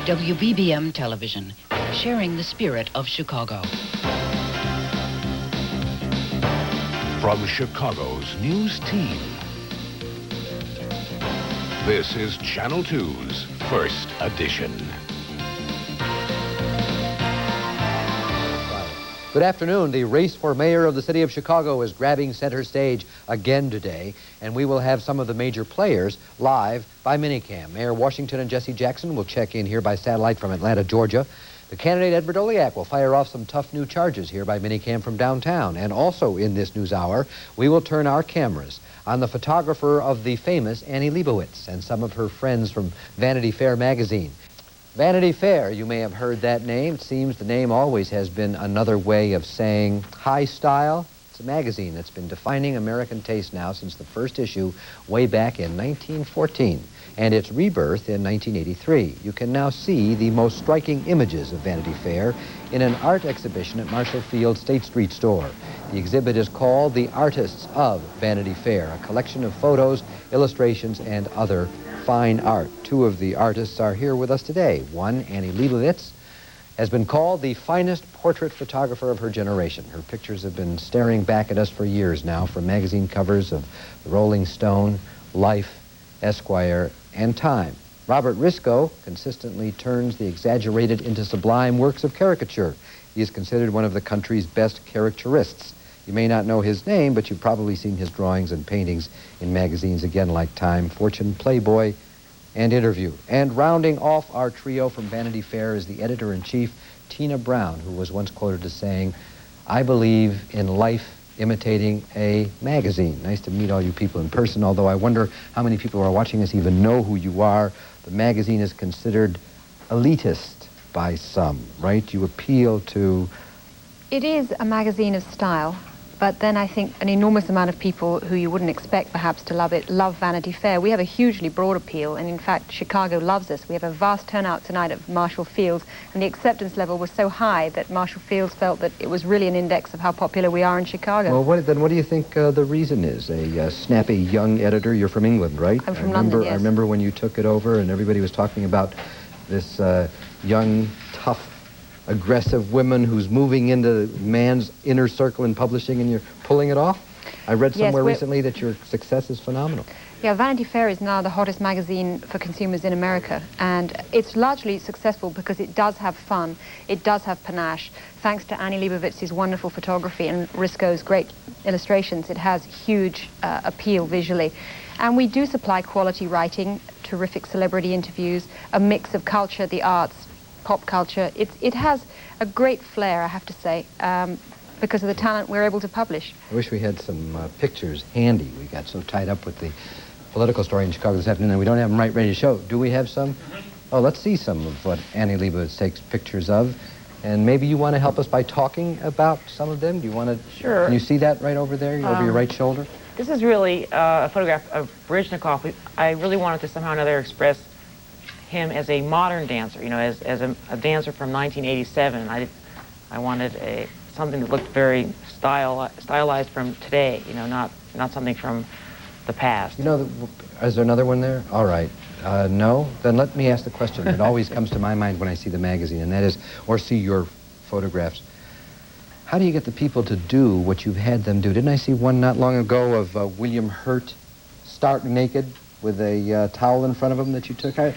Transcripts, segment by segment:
WBBM Television, sharing the spirit of Chicago. From Chicago's news team, this is Channel 2's First Edition. Good afternoon. The race for mayor of the city of Chicago is grabbing center stage again today, and we will have some of the major players live by minicam. Mayor Washington and Jesse Jackson will check in here by satellite from Atlanta, Georgia. The candidate Edward Oliak will fire off some tough new charges here by minicam from downtown. And also in this news hour, we will turn our cameras on the photographer of the famous Annie Leibovitz and some of her friends from Vanity Fair magazine. Vanity Fair, you may have heard that name. It seems the name always has been another way of saying high style. It's a magazine that's been defining American taste now since the first issue way back in 1914 and its rebirth in 1983. You can now see the most striking images of Vanity Fair in an art exhibition at Marshall Field's State Street store. The exhibit is called The Artists of Vanity Fair, a collection of photos, illustrations, and other fine art. Two of the artists are here with us today. One, Annie Leibovitz, has been called the finest portrait photographer of her generation. Her pictures have been staring back at us for years now, from magazine covers of Rolling Stone, Life, Esquire, and Time. Robert Risko consistently turns the exaggerated into sublime works of caricature. He is considered one of the country's best caricaturists. You may not know his name, but you've probably seen his drawings and paintings in magazines again like Time, Fortune, Playboy, and Interview. And rounding off our trio from Vanity Fair is the editor-in-chief, Tina Brown, who was once quoted as saying, "I believe in life imitating a magazine." Nice to meet all you people in person, although I wonder how many people who are watching us even know who you are. The magazine is considered elitist by some, right? You appeal to... It is a magazine of style, but then I think an enormous amount of people who you wouldn't expect perhaps to love it love Vanity Fair. We have a hugely broad appeal, and in fact Chicago loves us. We have a vast turnout tonight at Marshall Field's, and the acceptance level was so high that Marshall Field's felt that it was really an index of how popular we are in Chicago. Well, what do you think the reason is? A snappy young editor, you're from England, right? I'm from London, yes. I remember when you took it over and everybody was talking about this young, tough, aggressive woman who's moving into man's inner circle in publishing, and you're pulling it off? I read somewhere recently that your success is phenomenal. Yeah, Vanity Fair is now the hottest magazine for consumers in America, and it's largely successful because it does have fun, it does have panache. Thanks to Annie Leibovitz's wonderful photography and Risko's great illustrations, it has huge appeal visually. And we do supply quality writing, terrific celebrity interviews, a mix of culture, the arts, pop culture. It has a great flair, I have to say, because of the talent we're able to publish. I wish we had some pictures handy. We got so tied up with the political story in Chicago this afternoon, and we don't have them ready to show. Do we have some? Oh, let's see some of what Annie Leibovitz takes pictures of. And maybe you want to help us by talking about some of them? Do you want to? Sure. Can you see that right over there, over your right shoulder? This is really a photograph of Baryshnikov. I really wanted to somehow or another express him as a modern dancer, you know, as a dancer from 1987. I wanted something that looked very stylized from today, you know, not something from the past. You know, is there another one there? All right. No? Then let me ask the question that always comes to my mind when I see the magazine, and that is, or see your photographs. How do you get the people to do what you've had them do? Didn't I see one not long ago of William Hurt stark naked with a towel in front of him that you took? I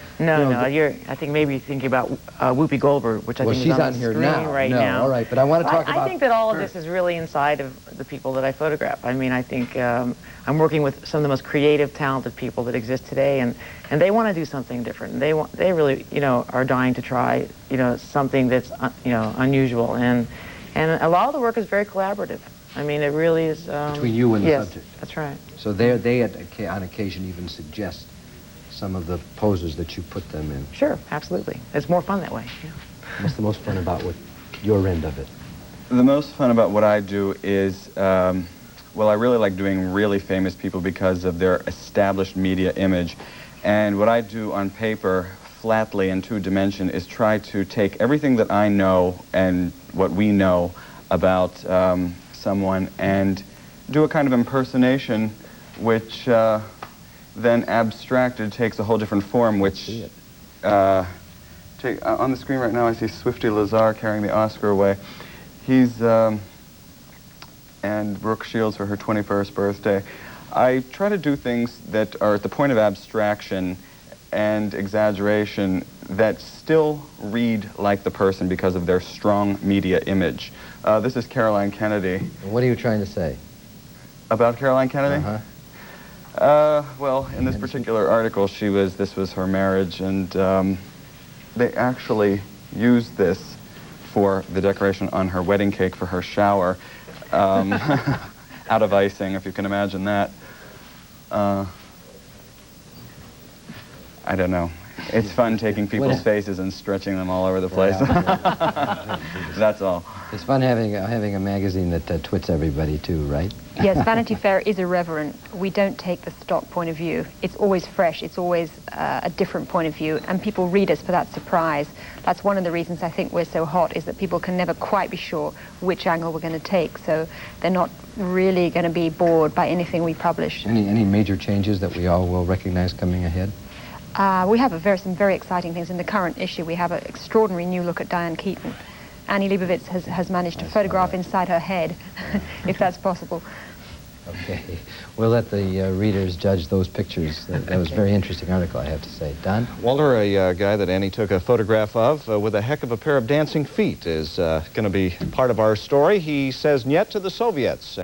think maybe you're thinking about Whoopi Goldberg, which I think is on the screen right now. All right, but I want to talk about... I think that all of this is really inside of the people that I photograph. I mean, I think I'm working with some of the most creative, talented people that exist today, and they want to do something different. They really, you know, are dying to try, you know, something that's, you know, unusual, and a lot of the work is very collaborative. I mean, it really is... between you and the subject. That's right. So they on occasion even suggest some of the poses that you put them in. Sure, absolutely. It's more fun that way. Yeah. What's the most fun about your end of it? The most fun about what I do is, well, I really like doing really famous people because of their established media image. And what I do on paper, flatly in 2-dimension, is try to take everything that I know and what we know about someone and do a kind of impersonation which then abstracted takes a whole different form, which on the screen right now, I see Swifty Lazar carrying the Oscar away. He's, and Brooke Shields for her 21st birthday. I try to do things that are at the point of abstraction and exaggeration that still read like the person because of their strong media image. This is Caroline Kennedy. What are you trying to say? About Caroline Kennedy? Uh-huh. Well, in this particular article, this was her marriage, and they actually used this for the decoration on her wedding cake for her shower, out of icing, if you can imagine that. I don't know. It's fun taking people's faces and stretching them all over the place. That's all. It's fun having a magazine that twits everybody too, right? Yes, Vanity Fair is irreverent. We don't take the stock point of view. It's always fresh. It's always a different point of view, and people read us for that surprise. That's one of the reasons I think we're so hot, is that people can never quite be sure which angle we're going to take, so they're not really going to be bored by anything we publish. Any major changes that we all will recognize coming ahead? We have some very exciting things. In the current issue, we have an extraordinary new look at Diane Keaton. Annie Leibovitz has managed to photograph inside her head, if that's possible. Okay. We'll let the readers judge those pictures. That was a very interesting article, I have to say. Don? Walter, a guy that Annie took a photograph of with a heck of a pair of dancing feet, is going to be part of our story. He says "Niet" to the Soviets.